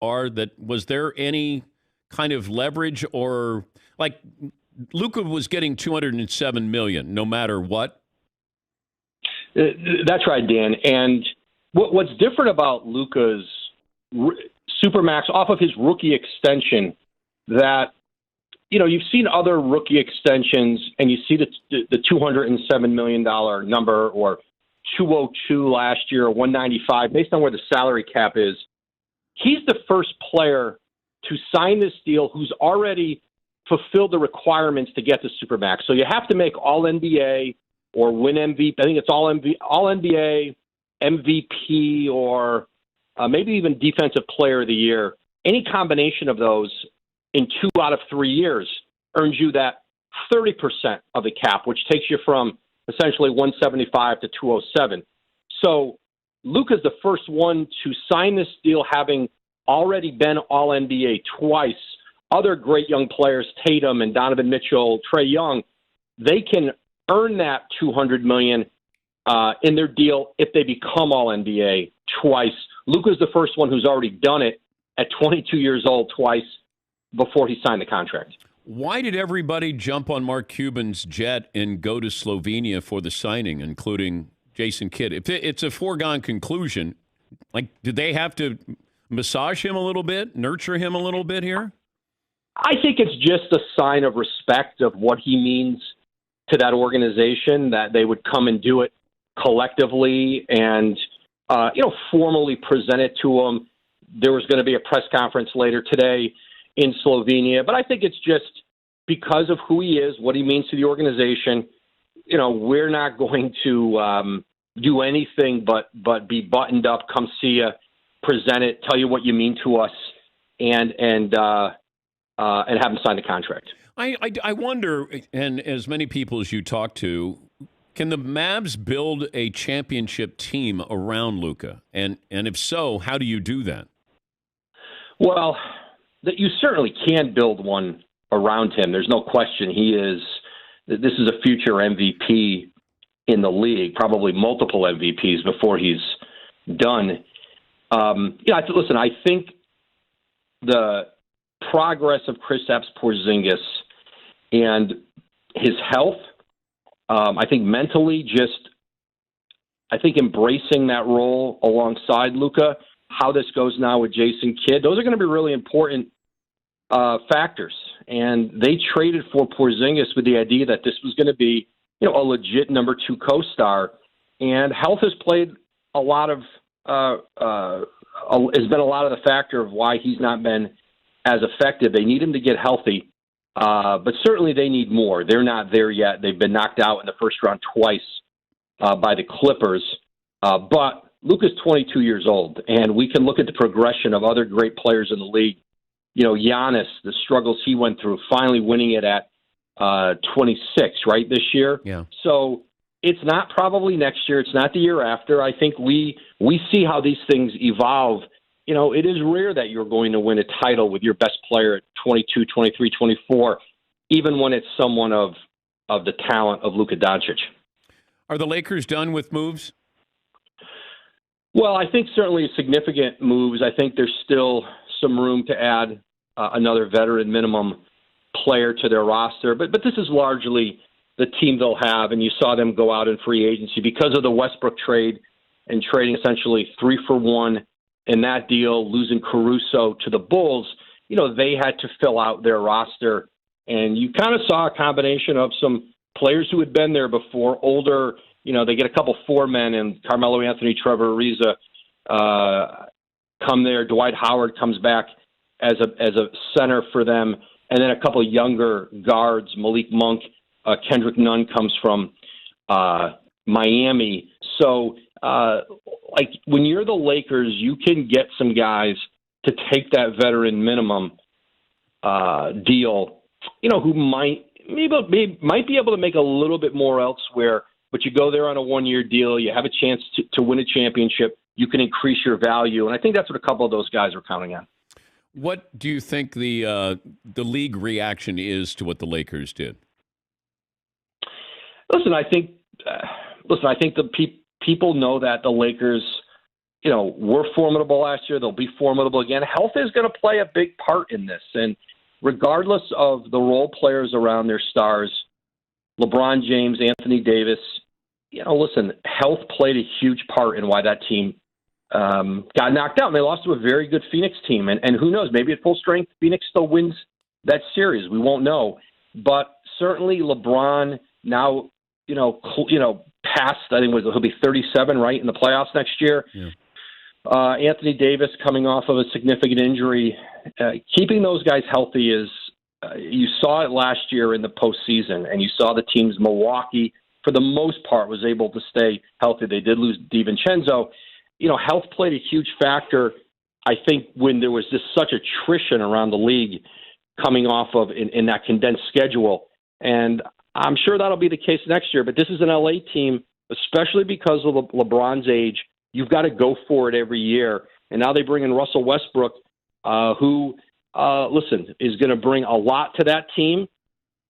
are that was there any kind of leverage or like Luka was getting $207 million no matter what? That's right, Dan. And what's different about Luka's Supermax off of his rookie extension that, you've seen other rookie extensions and you see the $207 million number or 202 last year or 195 based on where the salary cap is. He's the first player to sign this deal who's already fulfilled the requirements to get the Supermax. So you have to make All NBA or win MVP. I think it's All NBA, MVP, or maybe even Defensive Player of the Year. Any combination of those in 2 out of 3 years earns you that 30% of the cap, which takes you from essentially 175 to 207. So Luka's the first one to sign this deal having already been All-NBA twice. Other great young players, Tatum and Donovan Mitchell, Trae Young, they can earn that $200 million in their deal if they become All-NBA twice. Luka's the first one who's already done it at 22 years old twice before he signed the contract. Why did everybody jump on Mark Cuban's jet and go to Slovenia for the signing, including Jason Kidd? If it's a foregone conclusion, like, did they have to massage him a little bit, nurture him a little bit here? I think it's just a sign of respect of what he means to that organization, that they would come and do it collectively and, formally present it to him. There was going to be a press conference later today in Slovenia, but I think it's just because of who he is, what he means to the organization. We're not going to do anything but be buttoned up, come see you, present it, tell you what you mean to us, and have him sign the contract. I wonder, and as many people as you talk to, can the Mavs build a championship team around Luka? And if so, how do you do that? Well, that you certainly can build one around him. There's no question this is a future MVP in the league, probably multiple MVPs before he's done. Listen, I think the progress of Kristaps Porzingis and his health, I think mentally embracing that role alongside Luka, how this goes now with Jason Kidd, those are going to be really important factors. And they traded for Porzingis with the idea that this was going to be, a legit number 2 co-star. And health has played a lot of has been a lot of the factor of why he's not been as effective. They need him to get healthy, but certainly they need more. They're not there yet. They've been knocked out in the first round twice by the Clippers. But Luka's 22 years old, and we can look at the progression of other great players in the league. Giannis, the struggles he went through, finally winning it at 26, right, this year. Yeah. So it's not probably next year. It's not the year after. I think we see how these things evolve. It is rare that you're going to win a title with your best player at 22, 23, 24, even when it's someone of the talent of Luka Doncic. Are the Lakers done with moves? Well, I think certainly significant moves. I think there's still some room to add another veteran minimum player to their roster. But this is largely the team they'll have, and you saw them go out in free agency because of the Westbrook trade and trading essentially 3-for-1 in that deal, losing Caruso to the Bulls. They had to fill out their roster, and you kind of saw a combination of some players who had been there before, older. They get a couple four-men, and Carmelo Anthony, Trevor Ariza come there. Dwight Howard comes back as a center for them, and then a couple younger guards, Malik Monk, Kendrick Nunn comes from Miami. So, when you're the Lakers, you can get some guys to take that veteran minimum deal, who might be able to make a little bit more elsewhere. But you go there on a one-year deal, you have a chance to win a championship, you can increase your value. And I think that's what a couple of those guys are counting on. What do you think the league reaction is to what the Lakers did? Listen, I think the people know that the Lakers were formidable last year. They'll be formidable again. Health is going to play a big part in this. And regardless of the role players around their stars, LeBron James, Anthony Davis, listen, health played a huge part in why that team got knocked out. And they lost to a very good Phoenix team. And who knows, maybe at full strength, Phoenix still wins that series. We won't know. But certainly LeBron now, past, I think he'll be 37, right, in the playoffs next year. Yeah. Anthony Davis coming off of a significant injury. Keeping those guys healthy is, you saw it last year in the postseason, and you saw the teams, Milwaukee, for the most part, was able to stay healthy. They did lose DiVincenzo. Health played a huge factor, I think, when there was just such attrition around the league coming off of in that condensed schedule. And I'm sure that'll be the case next year. But this is an LA team, especially because of LeBron's age. You've got to go for it every year. And now they bring in Russell Westbrook, who, is going to bring a lot to that team.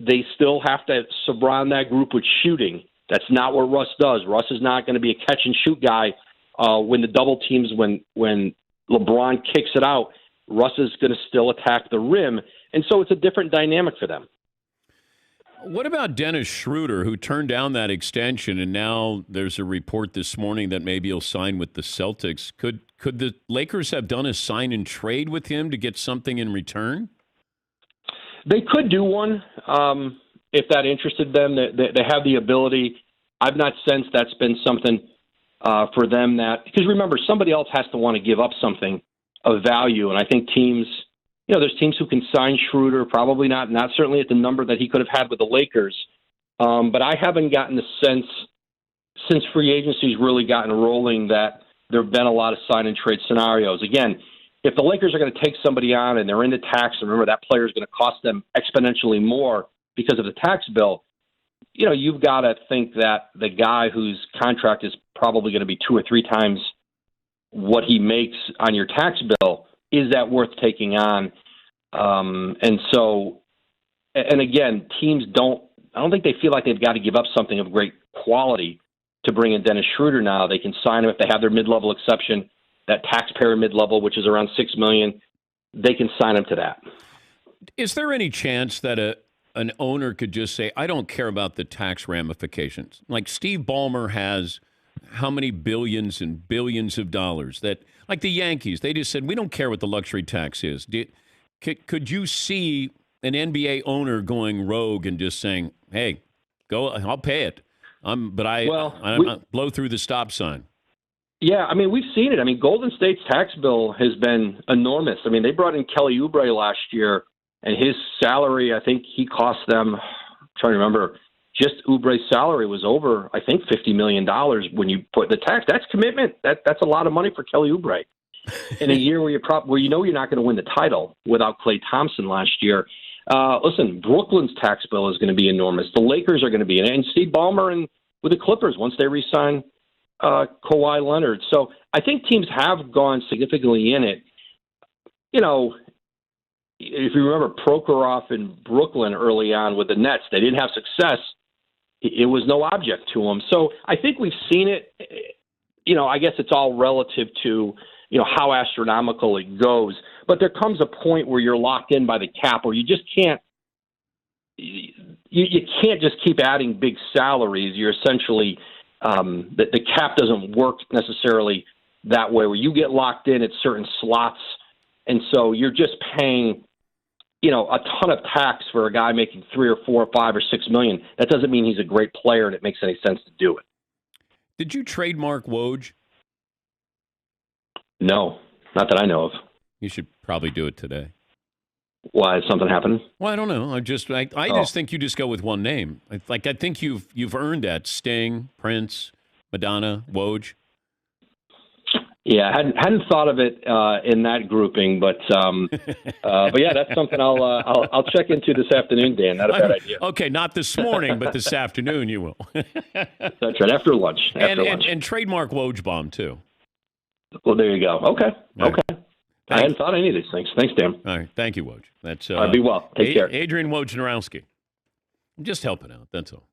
They still have to surround that group with shooting. That's not what Russ does. Russ is not going to be a catch-and-shoot guy when the double teams, when LeBron kicks it out. Russ is going to still attack the rim. And so it's a different dynamic for them. What about Dennis Schroeder, who turned down that extension, and now there's a report this morning that maybe he'll sign with the Celtics? Could the Lakers have done a sign and trade with him to get something in return? They could do one if that interested them. They have the ability. I've not sensed that's been something for them because remember, somebody else has to want to give up something of value, and I think teams. There's teams who can sign Schroeder, probably not certainly at the number that he could have had with the Lakers. But I haven't gotten the sense since free agency's really gotten rolling that there have been a lot of sign and trade scenarios. Again, if the Lakers are going to take somebody on and they're in the tax, and remember that player is going to cost them exponentially more because of the tax bill, you've got to think that the guy whose contract is probably going to be 2 or 3 times what he makes on your tax bill, is that worth taking on? And again, teams I don't think they feel like they've got to give up something of great quality to bring in Dennis Schroeder now. They can sign him if they have their mid-level exception, that taxpayer mid-level, which is around $6 million. They can sign him to that. Is there any chance that an owner could just say, I don't care about the tax ramifications? Like Steve Ballmer has how many billions and billions of dollars that, like the Yankees, they just said, we don't care what the luxury tax is. Could you see an NBA owner going rogue and just saying, hey, go, I'll pay it. But I blow through the stop sign. Yeah, I mean, we've seen it. I mean, Golden State's tax bill has been enormous. I mean, they brought in Kelly Oubre last year, and his salary, I think he cost them, I'm trying to remember, just Oubre's salary was over, I think, $50 million when you put the tax. That's commitment. That's a lot of money for Kelly Oubre in a year where you're not going to win the title without Klay Thompson last year. Listen, Brooklyn's tax bill is going to be enormous. The Lakers are going to be in it, and Steve Ballmer and with the Clippers once they re-sign Kawhi Leonard. So I think teams have gone significantly in it. You know, if you remember Prokhorov in Brooklyn early on with the Nets, they didn't have success. It was no object to them. So I think we've seen it. You know, I guess it's all relative to, you know, how astronomical it goes. But there comes a point where you're locked in by the cap, where you just can't. You can't just keep adding big salaries. You're essentially the cap doesn't work necessarily that way, where you get locked in at certain slots, and so you're just paying, you know, a ton of tax for a guy making $3 or $4 or $5 or $6 million. That doesn't mean he's a great player and it makes any sense to do it. Did you trademark Woj? No, not that I know of. You should probably do it today. Why, is something happening? Well, I don't know. I just think you just go with one name. I think you've earned that. Sting, Prince, Madonna, Woj. Yeah, I hadn't thought of it in that grouping, but yeah, that's something I'll check into this afternoon, Dan. Not a bad idea. Okay, not this morning, but this afternoon you will. That's right, after lunch. And trademark Woj bomb too. Well, there you go. Okay. Right. Okay. I hadn't thought of any of these things. Thanks, Dan. All right, thank you, Woj. That's be well. Take care. Adrian Wojnarowski. I'm just helping out. That's all.